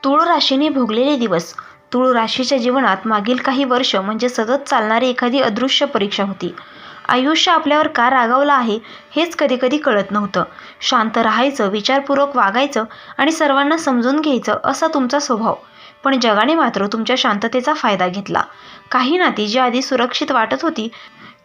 तूळ राशीने भोगलेले दिवस. तूळ राशीच्या जीवनात मागील काही वर्ष म्हणजे सतत चालणारी एखादी अदृश्य परीक्षा होती. आयुष्य आपल्यावर का रागावलं आहे हेच कधीकधी कळत नव्हतं. शांत राहायचं, विचारपूर्वक वागायचं आणि सर्वांना समजून घ्यायचं असा तुमचा स्वभाव. पण जगाने मात्र तुमच्या शांततेचा फायदा घेतला. काही नाती जी आधी सुरक्षित वाटत होती,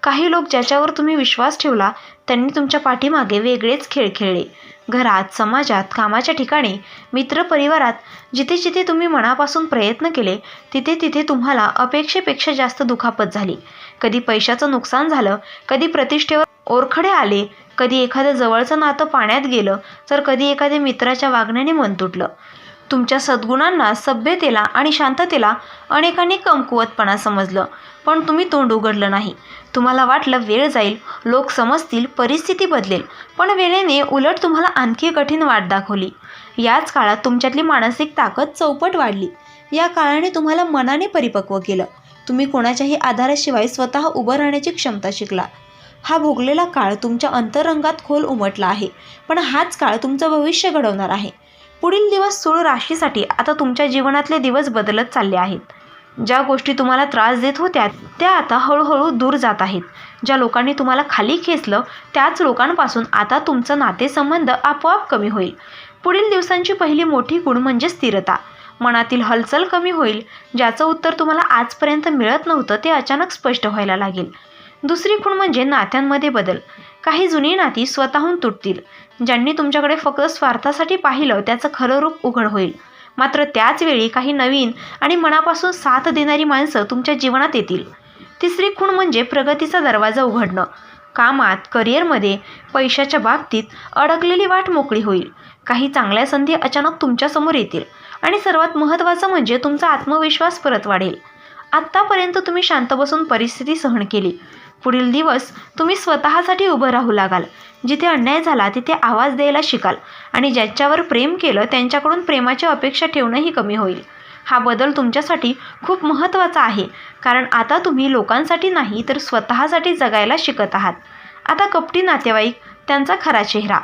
काही लोक ज्याच्यावर तुम्ही विश्वास ठेवला, त्यांनी तुमच्या पाठीमागे वेगळेच खेळ खेळले. घरात, समाजात, कामाच्या ठिकाणी, मित्रपरिवारात जिथे जिथे तुम्ही मनापासून प्रयत्न केले, तिथे तिथे तुम्हाला अपेक्षेपेक्षा जास्त दुखापत झाली. कधी पैशाचं नुकसान झालं, कधी प्रतिष्ठेवर ओरखडे आले, कधी एखादं जवळचं नातं पाण्यात गेलं, तर कधी एखाद्या मित्राच्या वागण्याने मन तुटलं. तुमच्या सद्गुणांना, सभ्यतेला आणि शांततेला अनेकांनी कमकुवतपणा समजलं, पण तुम्ही तोंड उघडलं नाही. तुम्हाला वाटलं वेळ जाईल, लोक समजतील, परिस्थिती बदलेल, पण वेळेने उलट तुम्हाला आणखी कठीण वाट दाखवली. याच काळात तुमच्यातली मानसिक ताकद चौपट वाढली. या काळाने तुम्हाला मनाने परिपक्व केलं. तुम्ही कोणाच्याही आधाराशिवाय स्वतः उभं राहण्याची क्षमता शिकला. हा भोगलेला काळ तुमच्या अंतरंगात खोल उमटला आहे, पण हाच काळ तुमचं भविष्य घडवणार आहे. पुढील दिवस तूळ राशीसाठी आता तुमच्या जीवनातले दिवस बदलत चालले आहेत. ज्या गोष्टी तुम्हाला त्रास देत होत्या त्या आता हळूहळू दूर जात आहेत. ज्या लोकांनी तुम्हाला खाली खेचलं त्याच लोकांपासून आता तुमचं नातेसंबंध आपोआप कमी होईल. पुढील दिवसांची पहिली मोठी खूण म्हणजे स्थिरता. मनातील हलचल कमी होईल. ज्याचं उत्तर तुम्हाला आजपर्यंत मिळत नव्हतं ते अचानक स्पष्ट व्हायला लागेल. दुसरी खूण म्हणजे नात्यांमध्ये बदल. काही जुनी नाती स्वतःहून तुटतील. ज्यांनी तुमच्याकडे फक्त स्वार्थासाठी पाहिलं त्याचं खरं रूप उघड होईल. मात्र त्याच वेळी काही नवीन आणि मनापासून साथ देणारी माणसं तुमच्या जीवनात येतील. तिसरी खूण म्हणजे प्रगतीचा दरवाजा उघडणं. कामात, करिअरमध्ये, पैशाच्या बाबतीत अडकलेली वाट मोकळी होईल. काही चांगल्या संधी अचानक तुमच्यासमोर येतील आणि सर्वात महत्त्वाचं म्हणजे तुमचा आत्मविश्वास परत वाढेल. आत्तापर्यंत तुम्ही शांत बसून परिस्थिती सहन केली. पुढील दिवस तुम्ही स्वतःसाठी उभं राहू लागाल. जिथे अन्याय झाला तिथे आवाज द्यायला शिकाल आणि ज्याच्यावर प्रेम केलं त्यांच्याकडून प्रेमाची अपेक्षा ठेवणंही कमी होईल. हा बदल तुमच्यासाठी खूप महत्त्वाचा आहे, कारण आता तुम्ही लोकांसाठी नाही तर स्वतःसाठी जगायला शिकत आहात. आता कपटी नातेवाईक, त्यांचा खरा चेहरा.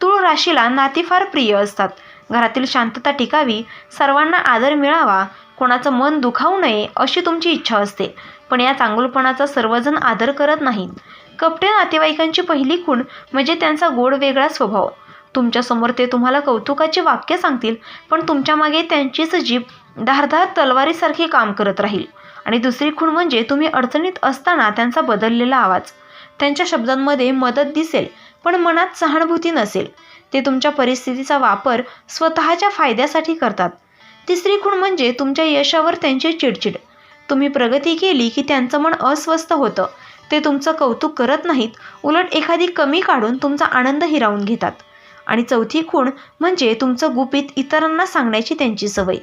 तूळ राशीला नाती फार प्रिय असतात. घरातील शांतता टिकावी, सर्वांना आदर मिळावा, कोणाचं मन दुखावू नये अशी तुमची इच्छा असते. पण या चांगुलपणाचा सर्वजण आदर करत नाहीत. कपटे नातेवाईकांची पहिली खूण म्हणजे त्यांचा गोड वेगळा स्वभाव. तुमच्यासमोर ते तुम्हाला कौतुकाची वाक्य सांगतील, पण तुमच्या मागे त्यांचीच जीभ धारदार तलवारीसारखी काम करत राहील. आणि दुसरी खूण म्हणजे तुम्ही अडचणीत असताना त्यांचा बदललेला आवाज. त्यांच्या शब्दांमध्ये मदत दिसेल, पण मनात सहानुभूती नसेल. ते तुमच्या परिस्थितीचा वापर स्वतःच्या फायद्यासाठी करतात. तिसरी खूण म्हणजे तुमच्या यशावर त्यांची चिडचिड. तुम्ही प्रगती केली की त्यांचं मन अस्वस्थ होतं. ते तुमचं कौतुक करत नाहीत, उलट एखादी कमी काढून तुमचा आनंद हिरावून घेतात. आणि चौथी खूण म्हणजे तुमचं गुपित इतरांना सांगण्याची त्यांची सवय.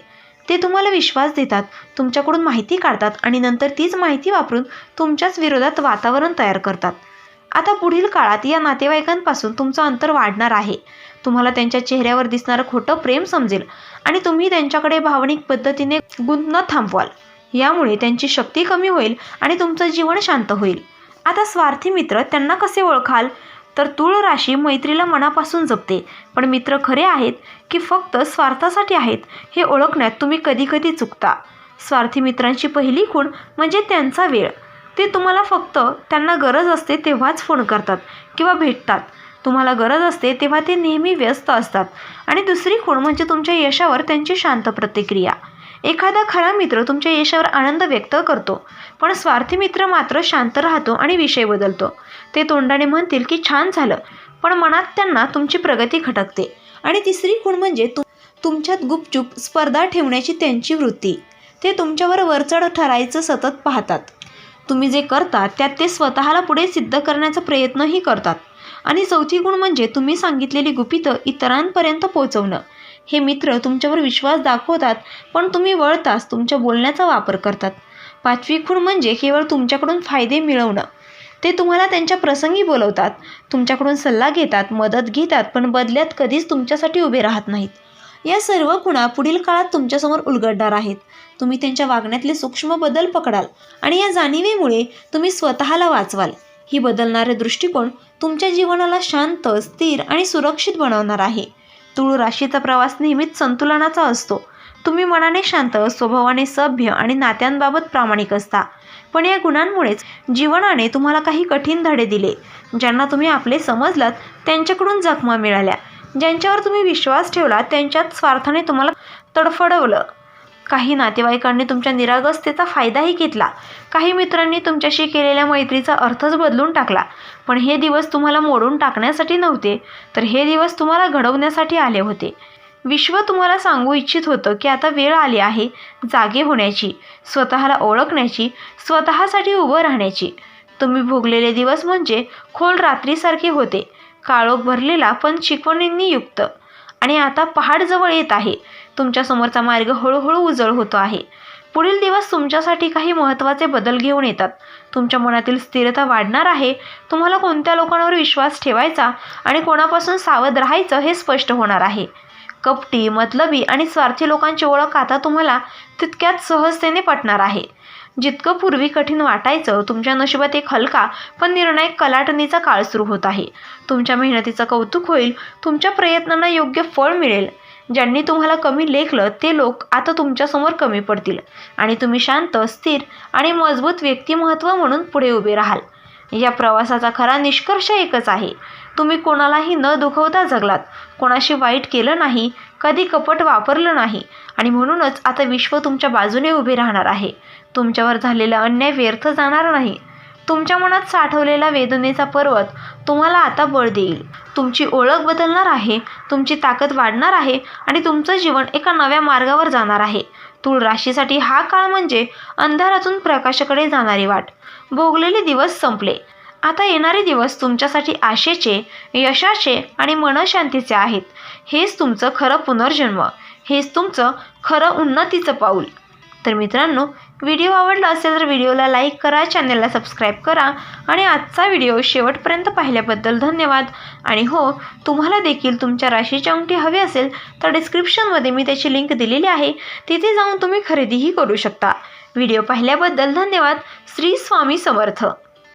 ते तुम्हाला विश्वास देतात, तुमच्याकडून माहिती काढतात आणि नंतर तीच माहिती वापरून तुमच्याच विरोधात वातावरण तयार करतात. आता पुढील काळात या नातेवाईकांपासून तुमचं अंतर वाढणार आहे. तुम्हाला त्यांच्या चेहऱ्यावर दिसणारं खोटं प्रेम समजेल आणि तुम्ही त्यांच्याकडे भावनिक पद्धतीने गुंतणं थांबवाल. यामुळे त्यांची शक्ती कमी होईल आणि तुमचं जीवन शांत होईल. आता स्वार्थी मित्र, त्यांना कसे ओळखाल? तर तूळ राशी मैत्रीला मनापासून जपते, पण मित्र खरे आहेत की फक्त स्वार्थासाठी आहेत हे ओळखण्यात तुम्ही कधीकधी चुकता. स्वार्थी मित्रांची पहिली खूण म्हणजे त्यांचा वेळ. ते तुम्हाला फक्त त्यांना गरज असते तेव्हाच फोन करतात किंवा भेटतात. तुम्हाला गरज असते तेव्हा ते नेहमी व्यस्त असतात. आणि दुसरी खूण म्हणजे तुमच्या यशावर त्यांची शांत प्रतिक्रिया. एखादा खरा मित्र तुमच्या यशावर आनंद व्यक्त करतो, पण स्वार्थी मित्र मात्र शांत राहतो आणि विषय बदलतो. ते तोंडाने म्हणतील की छान झालं, पण मनात त्यांना तुमची प्रगती खटकते. आणि तिसरी खूण म्हणजे तुमच्यात गुपचूप स्पर्धा ठेवण्याची त्यांची वृत्ती. ते तुमच्यावर वरचढ ठरायचं सतत पाहतात. तुम्ही जे करता त्यात ते स्वतःला पुढे सिद्ध करण्याचा प्रयत्नही करतात. आणि चौथी खूण म्हणजे तुम्ही सांगितलेली गुपितं इतरांपर्यंत पोहोचवणं. हे मित्र तुमच्यावर विश्वास दाखवतात, पण तुम्ही वळताच तुमच्या बोलण्याचा वापर करतात. पाचवी खूण म्हणजे केवळ तुमच्याकडून फायदे मिळवणं. ते तुम्हाला त्यांच्या प्रसंगी बोलवतात, तुमच्याकडून सल्ला घेतात, मदत घेतात, पण बदल्यात कधीच तुमच्यासाठी उभे राहत नाहीत. या सर्व खुणा पुढील काळात तुमच्यासमोर उलगडणार आहेत. तुम्ही त्यांच्या वागण्यातले सूक्ष्म बदल पकडाल आणि या जाणीवेमुळे तुम्ही स्वतःला वाचवाल. ही बदलणारे दृष्टिकोन तुमच्या जीवनाला शांत, स्थिर आणि सुरक्षित बनवणार आहे. तूळ राशीचा प्रवास नेहमीच संतुलनाचा असतो. तुम्ही मनाने शांत, स्वभावाने सभ्य आणि नात्यांबाबत प्रामाणिक असता. पण या गुणांमुळेच जीवनाने तुम्हाला काही कठीण धडे दिले. ज्यांना तुम्ही आपले समजलात त्यांच्याकडून जखमा मिळाल्या. ज्यांच्यावर तुम्ही विश्वास ठेवला त्यांच्याच स्वार्थाने तुम्हाला तडफडवलं. काही नातेवाईकांनी तुमच्या निरागसतेचा फायदाही घेतला. काही मित्रांनी तुमच्याशी केलेल्या मैत्रीचा अर्थच बदलून टाकला. पण हे दिवस तुम्हाला मोडून टाकण्यासाठी नव्हते, तर हे दिवस तुम्हाला घडवण्यासाठी आले होते. विश्व तुम्हाला सांगू इच्छित होतं की आता वेळ आली आहे जागे होण्याची, स्वतःला ओळखण्याची, स्वतःसाठी उभं राहण्याची. तुम्ही भोगलेले दिवस म्हणजे खोल रात्रीसारखे होते, काळोख भरलेला पण शिकवणींनी युक्त. आणि आता पहाड जवळ येत आहे. तुमच्यासमोरचा मार्ग हळूहळू उजळ होतो आहे. पुढील दिवस तुमच्यासाठी काही महत्त्वाचे बदल घेऊन येतात. तुमच्या मनातील स्थिरता वाढणार आहे. तुम्हाला कोणत्या लोकांवर विश्वास ठेवायचा आणि कोणापासून सावध राहायचं हे स्पष्ट होणार आहे. कपटी, मतलबी आणि स्वार्थी लोकांची ओळख आता तुम्हाला तितक्याच सहजतेने पटणार आहे. जितकं पूर्वी कठीण वाटायचं, तुमच्या नशिबात एक हलका पण निर्णायक कलाटणीचा काळ सुरू होत आहे. तुमच्या मेहनतीचं कौतुक होईल. तुमच्या प्रयत्नांना योग्य फळ मिळेल. ज्यांनी तुम्हाला कमी लेखलं ते लोक आता तुमच्यासमोर कमी पडतील आणि तुम्ही शांत, स्थिर आणि मजबूत व्यक्तिमत्व म्हणून पुढे उभे राहाल. या प्रवासाचा खरा निष्कर्ष एकच आहे. तुम्ही कोणालाही न दुखवता जगलात, कोणाशी वाईट केलं नाही, कधी कपट वापरलं नाही आणि म्हणूनच आता विश्व तुमच्या बाजूने उभे राहणार आहे. तुमच्यावर झालेला अन्याय व्यर्थ जाणार नाही. तुमच्या मनात साठवलेला वेदनेचा पर्वत तुम्हाला आता बळ देईल. तुमची ओळख बदलणार आहे, तुमची ताकद वाढणार आहे आणि तुमचं जीवन एका नव्या मार्गावर जाणार आहे. तूळ राशीसाठी हा काळ म्हणजे अंधारातून प्रकाशाकडे जाणारी वाट. भोगलेले दिवस संपले. आता येणारे दिवस तुमच्यासाठी आशेचे, यशाचे आणि मनशांतीचे आहेत. हेच तुमचं खरं पुनर्जन्म. हेच तुमचं खरं उन्नतीचं पाऊल. तर मित्रांनो, व्हिडिओ आवडला असेल तर व्हिडिओला लाईक करा, चॅनलला सबस्क्राईब करा आणि आजचा व्हिडिओ शेवटपर्यंत पाहिल्याबद्दल धन्यवाद. आणि हो, तुम्हाला देखील तुमच्या राशीची अंगठी हवी असेल तर डिस्क्रिप्शनमध्ये मी त्याची लिंक दिलेली आहे. तिथे जाऊन तुम्ही खरेदीही करू शकता. व्हिडिओ पाहिल्याबद्दल धन्यवाद. श्री स्वामी समर्थ.